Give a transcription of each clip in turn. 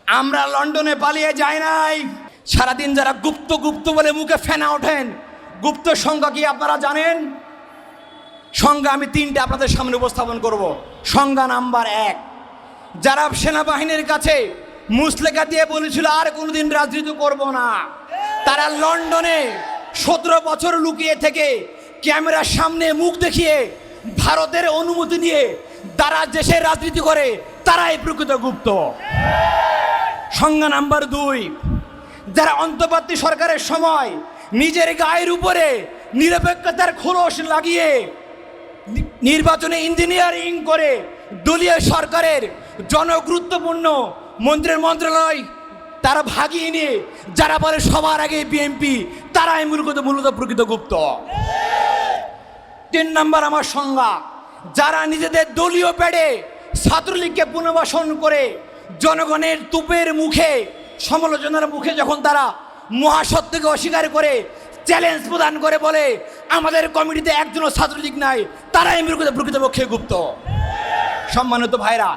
আমরা লন্ডনে পালিয়ে যাই নাই। সারাদিন যারা গুপ্ত গুপ্ত বলে মুখে ফেনা ওঠেন, গুপ্ত সংখ্যা কি আপনারা জানেন? সংজ্ঞা আমি তিনটে আপনাদের সামনে উপস্থাপন করব। সংজ্ঞা নাম্বার 1, যারা সেনাবাহিনীর কাছে মুসলেখা দিয়ে বলেছিল আর কোনোদিন রাজনীতি করব না, তারা লন্ডনে 17 বছর লুকিয়ে থেকে ক্যামেরার সামনে মুখ দেখিয়ে ভারতের অনুমতি নিয়ে তারা দেশের রাজনীতি করে, তারাই প্রকৃত গুপ্ত। সংজ্ঞা নাম্বার 2, যারা অন্তর্বর্তী সরকারের সময় নিজের গায়ের উপরে নিরপেক্ষতার খোলস লাগিয়ে নির্বাচনে ইঞ্জিনিয়ারিং করে দলীয় সরকারের জনগুরুত্বপূর্ণ মন্ত্রীর মন্ত্রণালয় তারা ভাগিয়ে নিয়ে যারা বলে সবার আগে বিএনপি, তারাই মূলত প্রকৃত গুপ্ত। 3 নম্বর আমার সংজ্ঞা, যারা নিজেদের দলীয় প্যাডে ছাত্রলীগকে পুনর্বাসন করে জনগণের তুপের মুখে সমালোচনার মুখে যখন তারা মহাসত্যকে অস্বীকার করে চ্যালেঞ্জ প্রদান করে বলে আমাদের কমিটিতে একজনও ছাত্রলীগ নাই, তারাই প্রকৃতপক্ষে গুপ্ত। সম্মানিত ভাইরা,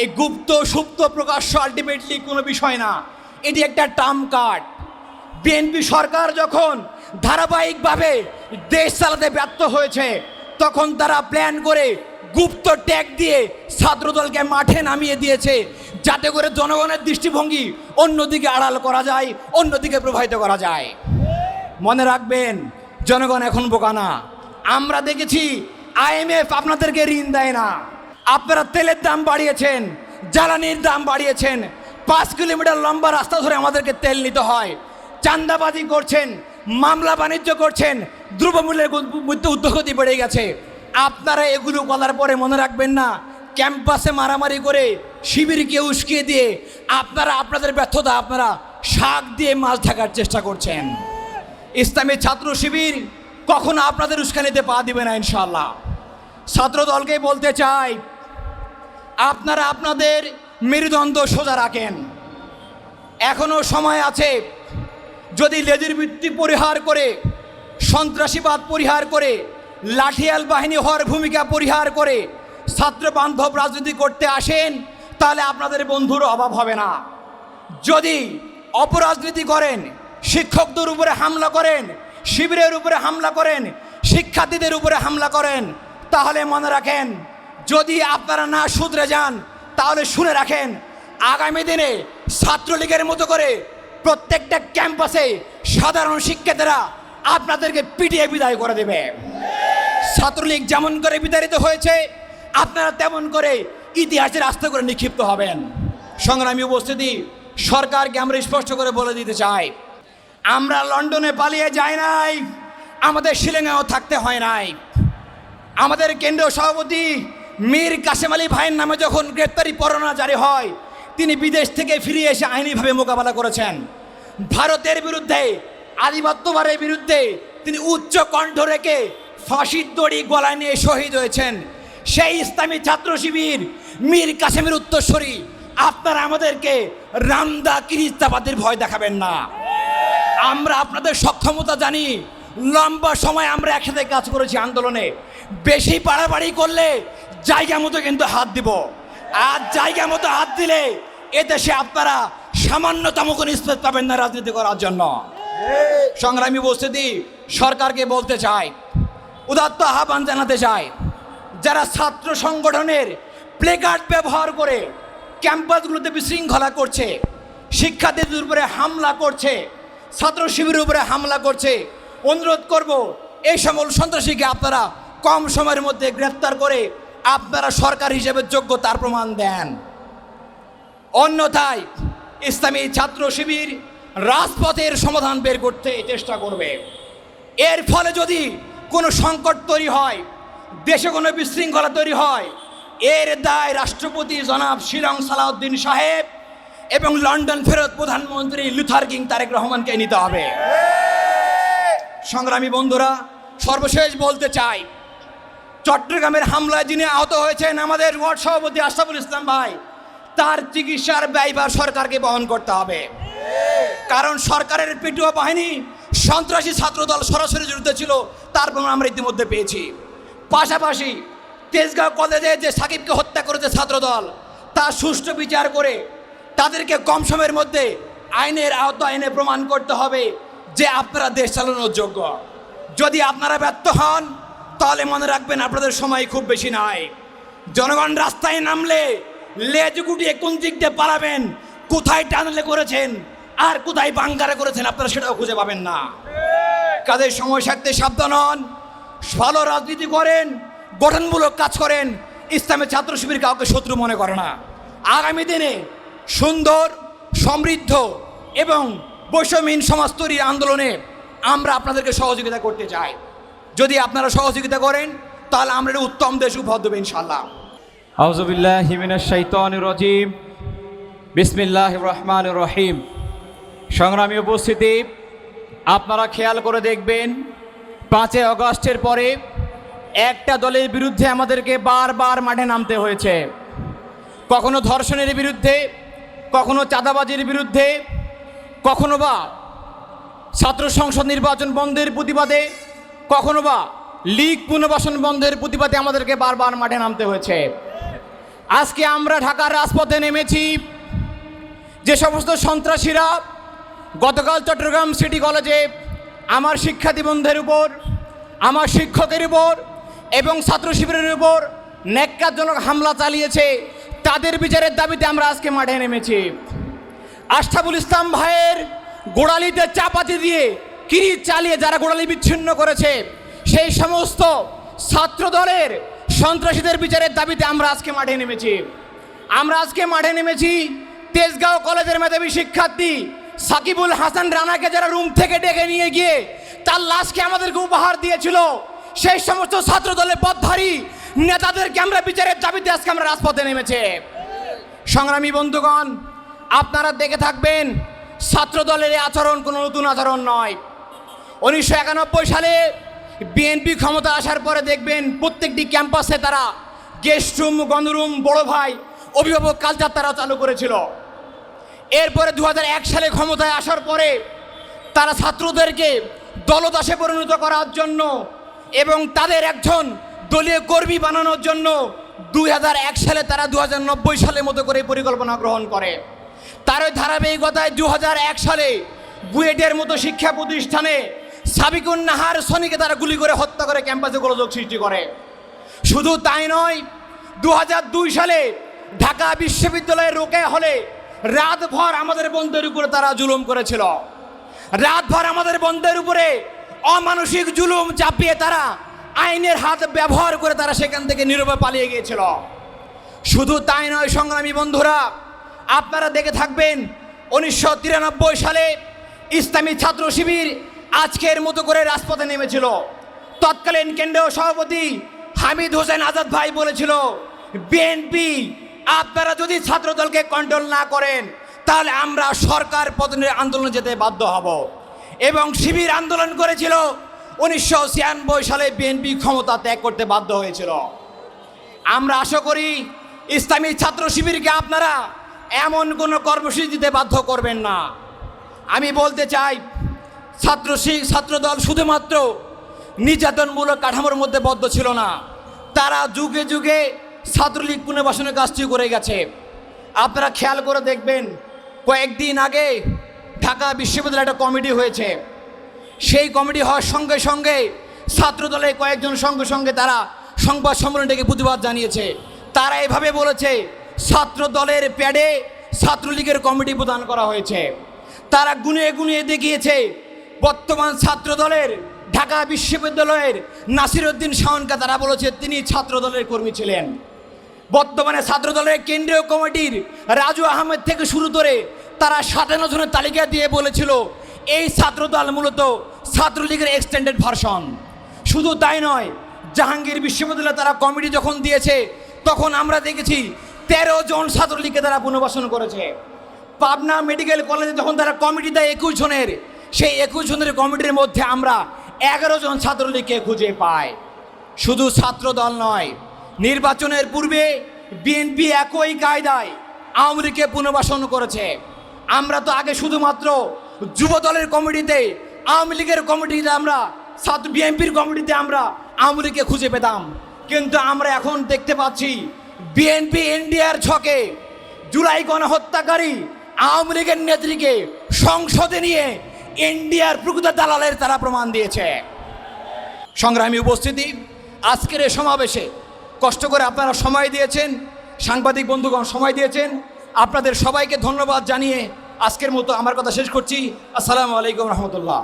এই গুপ্ত সুপ্ত প্রকাশ্য আলটিমেটলি কোনো বিষয় না, এটি একটা টার্ম কার্ড। বিএনপি সরকার যখন ধারাবাহিকভাবে দেশ চালাতে ব্যর্থ হয়েছে, তখন তারা প্ল্যান করে গুপ্ত ট্যাগ দিয়ে ছাত্রদলকে মাঠে নামিয়ে দিয়েছে, যাতে করে জনগণের দৃষ্টিভঙ্গি অন্যদিকে আড়াল করা যায়, অন্যদিকে প্রভাবিত করা যায়। মনে রাখবেন, জনগণ এখন বোকা না। আমরা দেখেছি IMF আপনাদেরকে ঋণ দেয় না। আপনারা তেলের দাম বাড়িয়েছেন, জ্বালানির দাম বাড়িয়েছেন, 5 কিলোমিটার লম্বা রাস্তা ধরে আমাদেরকে তেল নিতে হয়। চাঁদাবাজি করছেন, মামলা বাণিজ্য করছেন, দ্রব্যমূল্যের ঊর্ধ্বগতি বেড়ে গেছে। আপনারা এগুলো বলার পরে মনে রাখবেন না, ক্যাম্পাসে মারামারি করে শিবিরকে উস্কিয়ে দিয়ে আপনারা আপনাদের ব্যর্থতা আপনারা শাক দিয়ে মাছ ঢাকার চেষ্টা করছেন। ইসলামী ছাত্র শিবির কখনো আপনাদের উস্কানিতে পা দিবে না ইনশাআল্লাহ। ছাত্র দলকে বলতে চাই, আপনারা আপনাদের মেরুদণ্ড সোজা রাখেন, এখনো সময় আছে। যদি লেজের বৃত্তি পরিহার করে, সন্ত্রাসীবাদ পরিহার করে, লাঠিয়াল বাহিনী হওয়ার ভূমিকা পরিহার করে ছাত্র বান্ধব রাজনীতি করতে আসেন, তাহলে আপনাদের বন্ধুর অভাব হবে না। যদি অপরাজনীতি করেন, শিক্ষকদের উপরে হামলা করেন, শিবিরের উপরে হামলা করেন, শিক্ষার্থীদের উপরে হামলা করেন, তাহলে মনে রাখেন, যদি আপনারা না শুধরে যান, তাহলে শুনে রাখেন, আগামী দিনে ছাত্রলীগের মতো করে প্রত্যেকটা ক্যাম্পাসে সাধারণ শিক্ষার্থীরা আপনাদেরকে পিটিয়ে বিদায় করে দেবে। ছাত্রলীগ যেমন করে বিতাড়িত হয়েছে, আপনারা তেমন করে ইতিহাসের আস্থা করে নিক্ষিপ্ত হবেন। সংগ্রামী উপস্থিতি, সরকারকে আমরা স্পষ্ট করে বলে দিতে চাই, আমরা লন্ডনে পালিয়ে যাই নাই, আমাদের শিলংয়েও থাকতে হয় নাই। আমাদের কেন্দ্রীয় সভাপতি মীর কাসেম আলী ভাইয়ের নামে যখন গ্রেপ্তারি পরোয়ানা জারি হয়, তিনি বিদেশ থেকে ফিরে এসে আইনিভাবে মোকাবেলা করেছেন। ভারতের বিরুদ্ধে, আধিপত্যবাদের বিরুদ্ধে তিনি উচ্চ কণ্ঠ রেখে ফাঁসির দড়ি গলায় নিয়ে শহীদ হয়েছেন। সেই ইসলামী ছাত্র শিবির মীর কাসেমের উত্তরসূরি আপনারা আমাদেরকে রামদা কিরিস্তাবাদের ভয় দেখাবেন না। আমরা আপনাদের সক্ষমতা জানি, লম্বা সময় আমরা একসাথে কাজ করেছি আন্দোলনে। বেশি বাড়াবাড়ি করলে জায়গা মতো কিন্তু হাত দিব, আর জায়গা মতো হাত দিলে এদেশে আপনারা সামান্যতম কোনো স্পেস পাবেন না রাজনীতি করার জন্য। সংগ্রামী উপস্থিতি, সরকারকে বলতে চাই, উদাত্ত আহ্বান জানাতে চাই, যারা ছাত্র সংগঠনের প্লেকার্ড ব্যবহার করে ক্যাম্পাসগুলোতে বিশৃঙ্খলা করছে, শিক্ষার্থীদের উপরে হামলা করছে, ছাত্র শিবিরের উপরে হামলা করছে, অনুরোধ করব এই সমস্ত সন্ত্রাসীকে আপনারা কম সময়ের মধ্যে গ্রেফতার করে আপনারা সরকার হিসেবে যোগ্য তার প্রমাণ দেন। অন্যথায় ইসলামী ছাত্র শিবির রাজপথের সমাধান বের করতে চেষ্টা করবে। এর ফলে যদি কোনো সংকট তৈরি হয়, দেশে কোনো বিশৃঙ্খলা তৈরি হয়, এর দায় রাষ্ট্রপতি জনাব শিলং সালাউদ্দিন সাহেব এবং লন্ডন ফেরত প্রধানমন্ত্রী লুথার কিং তারেক রহমানকে নিতে হবে। সংগ্রামী বন্ধুরা, সর্বশেষ বলতে চাই, চট্টগ্রামের হামলায় যিনি আহত হয়েছেন আমাদের ওয়ার্ড সভাপতি আশরাফুল ইসলাম ভাই, তার চিকিৎসার ব্যয়ভার সরকারকে বহন করতে হবে। কারণ সরকারের পিটুয়া বাহিনী সন্ত্রাসী ছাত্রদল সরাসরি জড়িত ছিল, তার প্রমাণ আমরা ইতিমধ্যে পেয়েছি। পাশাপাশি তেজগাঁও কলেজে যে সাকিবকে হত্যা করেছে ছাত্রদল, তার সুষ্ঠু বিচার করে তাদেরকে কম সময়ের মধ্যে আইনের আওতায় এনে প্রমাণ করতে হবে যে আপনারা দেশ চালানোর যোগ্য। যদি আপনারা ব্যর্থ হন তাহলে মনে রাখবেন আপনাদের সময় খুব বেশি নাই। জনগণ রাস্তায় নামলে লেজ গুটিয়ে কোন দিক দিয়ে পালাবেন, কোথায় টানেলে করেছেন আর কোথায় বাঙ্গারে করেছেন আপনারা সেটাও খুঁজে পাবেন না। কাজের সময় থাকতে সাবধান হন, ভালো রাজনীতি করেন, গঠনমূলক কাজ করেন। ইসলামের ছাত্র শিবির কাউকে শত্রু মনে করে না। আগামী দিনে সুন্দর, সমৃদ্ধ এবং বৈষম্যহীন সমাজ তৈরির আন্দোলনে আমরা আপনাদেরকে সহযোগিতা করতে চাই। যদি আপনারা সহযোগিতা করেন তাহলে আমরা একটা উত্তম দেশ উপহার দেবো ইনশাআল্লাহ। আউযু বিল্লাহি মিনাশ শাইতানির রাজিম। বিসমিল্লাহির রহমানির রহিম। সংগ্রামী উপস্থিতি, আপনারা খেয়াল করে দেখবেন 5 আগস্টের পরে একটা দলের বিরুদ্ধে আমাদেরকে বারবার মাঠে নামতে হয়েছে। কখনো ধর্ষণের বিরুদ্ধে, কখনো চাঁদাবাজির বিরুদ্ধে, কখনো বা ছাত্র সংসদ নির্বাচন বন্ধের প্রতিবাদে, কখনো বা লীগ পুনর্বাসন বন্ধের প্রতিবাদে আমাদেরকে বারবার মাঠে নামতে হয়েছে। আজকে আমরা ঢাকার রাজপথে নেমেছি। যে সমস্ত সন্ত্রাসীরা গতকাল চট্টগ্রাম সিটি কলেজে আমার শিক্ষার্থী বন্ধুদের উপর, আমার শিক্ষকের উপর এবং ছাত্র শিবিরের উপর ন্যাক্কারজনক হামলা চালিয়েছে, তাদের বিচারের দাবিতে আমরা আজকে মাঠে নেমেছি। আশরাফুল ইসলাম ভাইয়ের গোড়ালিতে চাপাতি দিয়ে কিরিচ চালিয়ে যারা গোড়ালি বিচ্ছিন্ন করেছে, সেই সমস্ত ছাত্র দলের সন্ত্রাসীদের বিচারের দাবিতে আমরা আজকে মাঠে নেমেছি। আমরা আজকে মাঠে নেমেছি তেজগাঁও কলেজের মেধাবী শিক্ষার্থী সাকিবুল হাসান রানাকে যারা রুম থেকে ডেকে নিয়ে গিয়ে তার লাশকে আমাদেরকে উপহার দিয়েছিল, সেই সমস্ত ছাত্র দলের পথধারী নেতাদেরকে আমরা বিচারের দাবিতে আজকে আমরা রাজপথে নেমেছে। সংগ্রামী বন্ধুগণ, আপনারা দেখে থাকবেন ছাত্র দলের এই আচরণ কোনো নতুন আচরণ নয়। 1991 সালে বিএনপি ক্ষমতা আসার পরে দেখবেন প্রত্যেকটি ক্যাম্পাসে তারা গেস্ট রুম, গণরুম, বড় ভাই, অভিভাবক কালচার তারা চালু করেছিল। এরপরে 2001 সালে ক্ষমতায় আসার পরে তারা ছাত্রদেরকে দলদাসে পরিণত করার জন্য এবং তাদের একজন দলীয় কর্মী বানানোর জন্য 2001 সালে তারা 2090 সালের মতো করে পরিকল্পনা গ্রহণ করে। তার ওই ধারাবাহিকতায় 2001 সালে বুয়েটের মতো শিক্ষা প্রতিষ্ঠানে সাবিকুন নাহার সনিকে তারা গুলি করে হত্যা করে ক্যাম্পাসে গোলযোগ সৃষ্টি করে। শুধু তাই নয়, 2002 সালে ঢাকা বিশ্ববিদ্যালয়ের রোকেয়া হলে রাতভর আমাদের বন্ধুদের উপরে তারা জুলুম করেছিল। রাতভর আমাদের বন্ধুদের উপরে অমানসিক জুলুম চাপিয়ে তারা আইনের হাত ব্যবহার করে তারা সেখান থেকে নীরবে পালিয়ে গিয়েছিল। শুধু তাই নয় সংগ্রামী বন্ধুরা, আপনারা দেখে থাকবেন 1993 সালে ইসলামী ছাত্র শিবির আজকের মতো করে রাজপথে নেমেছিল। তৎকালীন কেন্দ্রীয় সভাপতি হামিদ হোসেন আজাদ ভাই বলেছিল, বিএনপি আপনারা যদি ছাত্রদলকে কন্ট্রোল না করেন তাহলে আমরা সরকার পতনের আন্দোলনে যেতে বাধ্য হব। এবং শিবির আন্দোলন করেছিল। 1996 সালে বিএনপি ক্ষমতা ত্যাগ করতে বাধ্য হয়েছিল। আমরা আশা করি ইসলামী ছাত্র শিবিরকে আপনারা এমন কোনো কর্মসূচি দিতে বাধ্য করবেন না। আমি বলতে চাই, ছাত্রদল শুধুমাত্র নির্যাতনমূলক কাঠামোর মধ্যে বদ্ধ ছিল না, তারা যুগে যুগে ছাত্রলীগ পুনর্বাসনের কাজটি করে গেছে। আপনারা খেয়াল করে দেখবেন, কয়েকদিন আগে ঢাকা বিশ্ববিদ্যালয়ে একটা কমিটি হয়েছে। সেই কমিটি হওয়ার সঙ্গে সঙ্গে ছাত্রদলের কয়েকজন সঙ্গে সঙ্গে তারা সংবাদ সম্মেলন ডেকে প্রতিবাদ জানিয়েছে। তারা এভাবে বলেছে, ছাত্র দলের প্যাডে ছাত্রলীগের কমিটি প্রদান করা হয়েছে। তারা গুনিয়ে গুনিয়ে দেখিয়েছে বর্তমান ছাত্র দলের ঢাকা বিশ্ববিদ্যালয়ের নাসিরউদ্দিন শাওনকে তারা বলেছে তিনি ছাত্র দলের কর্মী ছিলেন। বর্তমানে ছাত্র দলের কেন্দ্রীয় কমিটির রাজু আহমেদ থেকে শুরু করে তারা 57 জনের তালিকা দিয়ে বলেছিল এই ছাত্রদল মূলত ছাত্রলীগের এক্সটেন্ডেড ভার্সন। শুধু তাই নয়, জাহাঙ্গীর বিশ্ববিদ্যালয়ে তারা কমিটি যখন দিয়েছে তখন আমরা দেখেছি 13 জন ছাত্রলীগকে তারা পুনর্বাসন করেছে। পাবনা মেডিকেল কলেজে যখন তারা কমিটি দেয় 21 জনের, সেই 21 জনের কমিটির মধ্যে আমরা 11 জন ছাত্রলীগকে খুঁজে পাই। শুধু ছাত্র দল নয়, নির্বাচনের পূর্বে বিএনপি একই কায়দায় আওয়ামী লীগকে পুনর্বাসন করেছে। আমরা তো আগে শুধুমাত্র যুব দলের কমিটিতে, আওয়ামী লীগের কমিটিতে, আমরা বিএনপির কমিটিতে আমরা আওয়ামী লীগকে খুঁজে পেতাম, কিন্তু আমরা এখন দেখতে পাচ্ছি বিএনপি ইন্ডিয়ার ছকে জুলাই গণহত্যাকারী আওয়ামী লীগের নেত্রীকে সংসদে নিয়ে ইন্ডিয়ার প্রকৃত দালালের তারা প্রমাণ দিয়েছে। সংগ্রামী উপস্থিতি, আজকের এই সমাবেশে কষ্ট করে আপনারা সময় দিয়েছেন, সাংবাদিক বন্ধুগণ সময় দিয়েছেন, আপনাদের সবাইকে ধন্যবাদ জানিয়ে আজকের মতো আমার কথা শেষ করছি। আসসালামু আলাইকুম রহমতুল্লাহ।